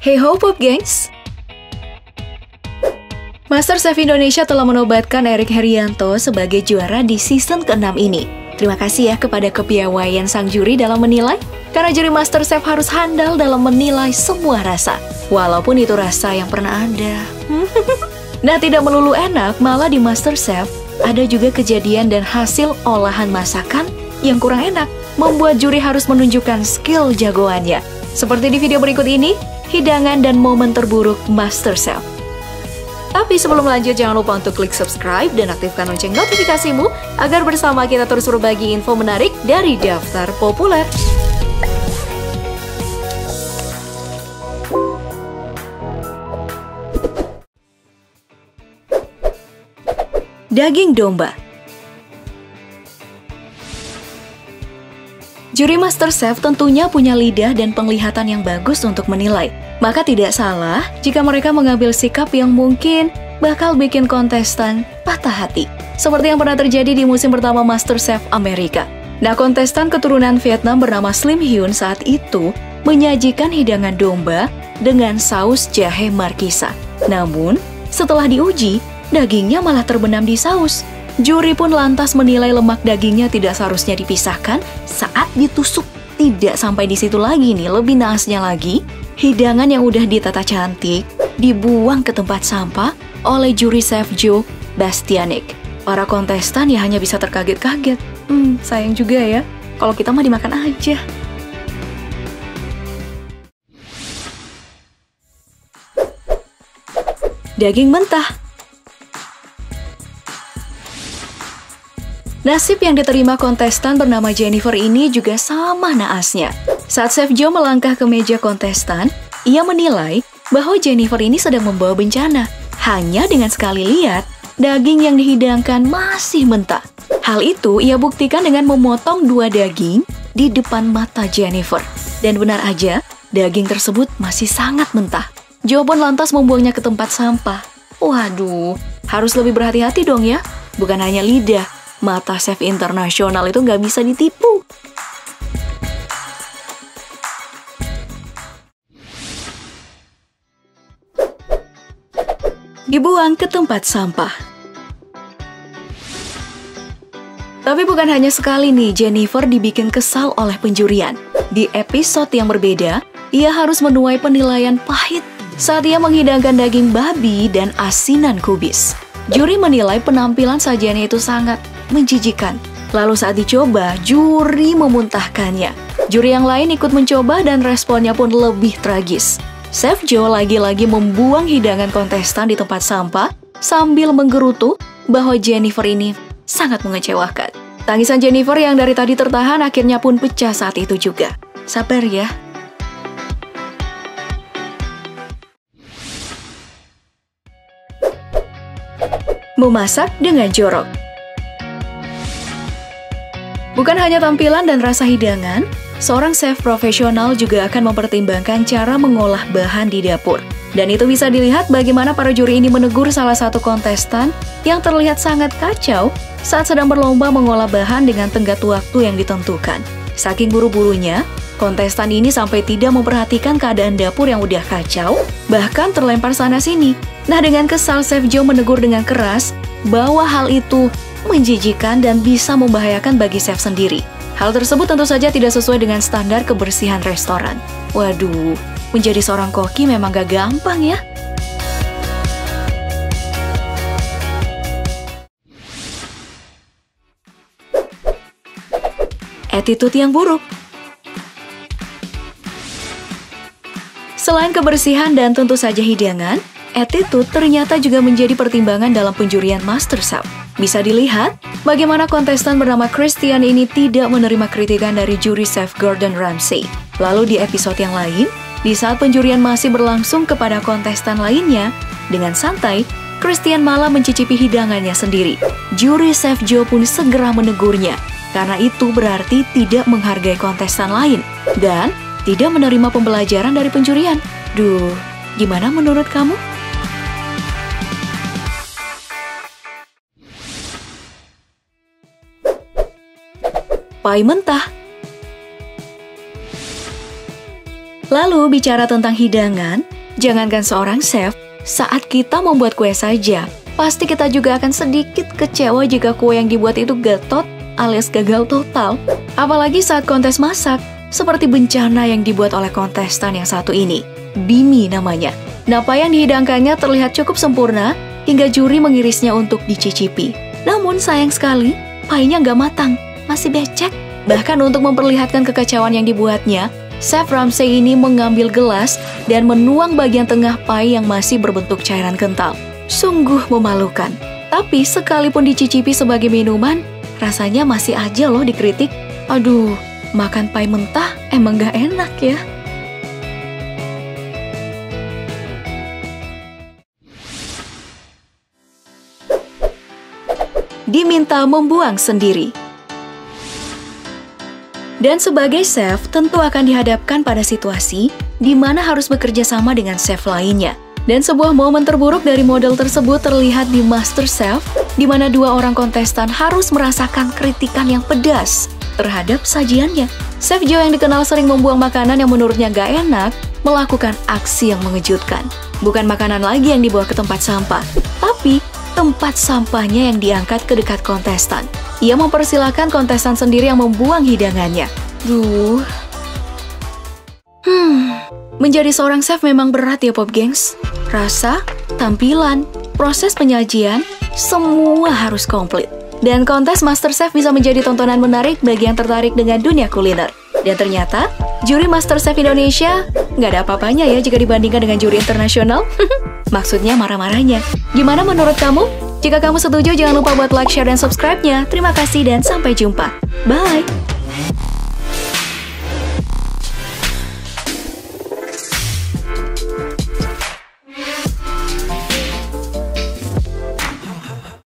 Hey ho Pop Gengs! MasterChef Indonesia telah menobatkan Erik Herianto sebagai juara di season ke-6 ini. Terima kasih ya kepada kepiawaian sang juri dalam menilai, karena juri MasterChef harus handal dalam menilai semua rasa, walaupun itu rasa yang pernah ada. Nah, tidak melulu enak, malah di MasterChef ada juga kejadian dan hasil olahan masakan yang kurang enak, membuat juri harus menunjukkan skill jagoannya. Seperti di video berikut ini, hidangan dan momen terburuk MasterChef. Tapi sebelum lanjut, jangan lupa untuk klik subscribe dan aktifkan lonceng notifikasimu agar bersama kita terus berbagi info menarik dari Daftar Populer. Daging domba. Juri MasterChef tentunya punya lidah dan penglihatan yang bagus untuk menilai. Maka tidak salah jika mereka mengambil sikap yang mungkin bakal bikin kontestan patah hati. Seperti yang pernah terjadi di musim pertama MasterChef Amerika. Nah, kontestan keturunan Vietnam bernama Slim Hyun saat itu menyajikan hidangan domba dengan saus jahe markisa. Namun, setelah diuji, dagingnya malah terbenam di saus. Juri pun lantas menilai lemak dagingnya tidak seharusnya dipisahkan saat ditusuk. Tidak sampai di situ lagi nih, lebih naasnya lagi, hidangan yang udah ditata cantik dibuang ke tempat sampah oleh juri Chef Joe Bastianic. Para kontestan ya hanya bisa terkaget-kaget. Sayang juga ya, kalau kita mah dimakan aja. Daging mentah. Nasib yang diterima kontestan bernama Jennifer ini juga sama naasnya. Saat Chef Joe melangkah ke meja kontestan, ia menilai bahwa Jennifer ini sedang membawa bencana. Hanya dengan sekali lihat, daging yang dihidangkan masih mentah. Hal itu ia buktikan dengan memotong 2 daging di depan mata Jennifer. Dan benar aja, daging tersebut masih sangat mentah. Joe pun lantas membuangnya ke tempat sampah. Waduh, harus lebih berhati-hati dong ya. Bukan hanya lidah, mata chef internasional itu nggak bisa ditipu. Dibuang ke tempat sampah. Tapi bukan hanya sekali nih Jennifer dibikin kesal oleh penjurian. Di episode yang berbeda, ia harus menuai penilaian pahit saat ia menghidangkan daging babi dan asinan kubis. Juri menilai penampilan sajiannya itu sangat menjijikan. Lalu saat dicoba, juri memuntahkannya. Juri yang lain ikut mencoba dan responnya pun lebih tragis. Chef Joe lagi-lagi membuang hidangan kontestan di tempat sampah sambil menggerutu bahwa Jennifer ini sangat mengecewakan. Tangisan Jennifer yang dari tadi tertahan akhirnya pun pecah saat itu juga. Sabar ya. Memasak dengan jorok. Bukan hanya tampilan dan rasa hidangan, seorang chef profesional juga akan mempertimbangkan cara mengolah bahan di dapur. Dan itu bisa dilihat bagaimana para juri ini menegur salah satu kontestan yang terlihat sangat kacau saat sedang berlomba mengolah bahan dengan tenggat waktu yang ditentukan. Saking buru-burunya, kontestan ini sampai tidak memperhatikan keadaan dapur yang udah kacau, bahkan terlempar sana-sini. Nah, dengan kesal, Chef Joe menegur dengan keras bahwa hal itu menjijikan dan bisa membahayakan bagi chef sendiri. Hal tersebut tentu saja tidak sesuai dengan standar kebersihan restoran. Waduh, menjadi seorang koki memang gak gampang ya. Attitude yang buruk. Selain kebersihan dan tentu saja hidangan, attitude ternyata juga menjadi pertimbangan dalam penjurian MasterChef. Bisa dilihat bagaimana kontestan bernama Christian ini tidak menerima kritikan dari juri Chef Gordon Ramsay. Lalu di episode yang lain, di saat penjurian masih berlangsung kepada kontestan lainnya, dengan santai, Christian malah mencicipi hidangannya sendiri. Juri Chef Joe pun segera menegurnya, karena itu berarti tidak menghargai kontestan lain dan tidak menerima pembelajaran dari penjurian. Duh, gimana menurut kamu? Pai mentah. Lalu bicara tentang hidangan, Jangankan seorang chef, saat kita membuat kue saja, pasti kita juga akan sedikit kecewa jika kue yang dibuat itu gatot alias gagal total. Apalagi saat kontes masak, seperti bencana yang dibuat oleh kontestan yang satu ini. Bimi namanya. Napa yang dihidangkannya terlihat cukup sempurna, hingga juri mengirisnya untuk dicicipi. Namun sayang sekali, painya nggak matang, masih becek. Bahkan untuk memperlihatkan kekacauan yang dibuatnya, Chef Ramsay ini mengambil gelas dan menuang bagian tengah pai yang masih berbentuk cairan kental. Sungguh memalukan. Tapi sekalipun dicicipi sebagai minuman, rasanya masih aja loh dikritik. Aduh, makan pai mentah emang gak enak ya. Diminta membuang sendiri. Dan sebagai chef, tentu akan dihadapkan pada situasi di mana harus bekerja sama dengan chef lainnya. Dan sebuah momen terburuk dari model tersebut terlihat di MasterChef, di mana dua orang kontestan harus merasakan kritikan yang pedas terhadap sajiannya. Chef Joe yang dikenal sering membuang makanan yang menurutnya gak enak, melakukan aksi yang mengejutkan. Bukan makanan lagi yang dibawa ke tempat sampah, tapi tempat sampahnya yang diangkat ke dekat kontestan. Ia mempersilahkan kontestan sendiri yang membuang hidangannya. Menjadi seorang chef memang berat ya Pop Gengs. Rasa, tampilan, proses penyajian, semua harus komplit. Dan kontes MasterChef bisa menjadi tontonan menarik bagi yang tertarik dengan dunia kuliner. Dan ternyata, juri MasterChef Indonesia nggak ada apa-apanya ya jika dibandingkan dengan juri internasional. Maksudnya marah-marahnya. Gimana menurut kamu? Jika kamu setuju, jangan lupa buat like, share, dan subscribe-nya. Terima kasih dan sampai jumpa. Bye!